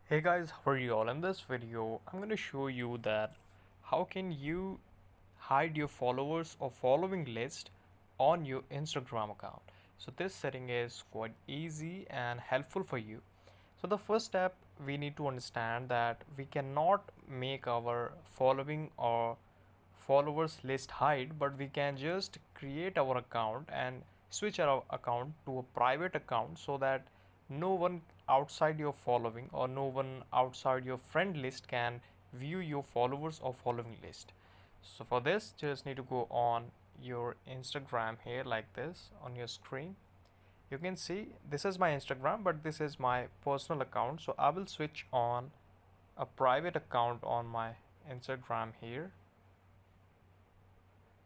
Hey guys, how are you all? In this video, I'm going to show you that how can you hide your followers or following list on your Instagram account. So this setting is quite easy and helpful for you. So the first step, we need to understand that we cannot make our following or followers list hide, but we can just create our account and switch our account to a private account so that no one outside your following or no one outside your friend list can view your followers or following list. So for this, just need to go on your Instagram here like this on your screen. You can see this is my Instagram, but this is my personal account. So I will switch on a private account on my Instagram here.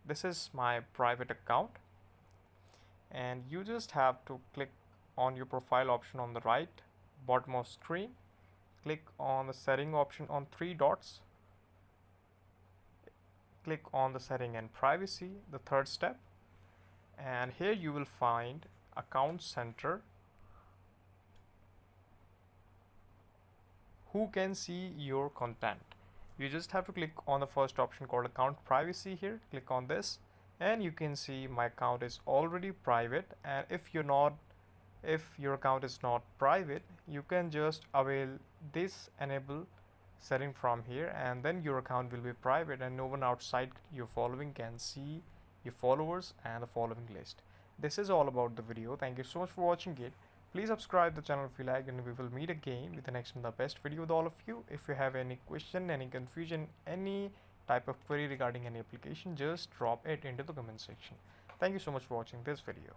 This is my private account, and you just have to click on your profile option on the right bottom of screen. Click on the setting option on three dots. Click on the setting and privacy, the third step, and here you will find account center. Who can see your content? You just have to click on the first option called account privacy here. Click on this and you can see my account is already private, and if your account is not private, you can just avail this enable setting from here, and then your account will be private and no one outside your following can see your followers and the following list. This is all about the video. Thank you so much for watching it. Please subscribe the channel if you like, and we will meet again with the next and the best video with all of you. If you have any question, any confusion, any type of query regarding any application, just drop it into the comment section. Thank you so much for watching this video.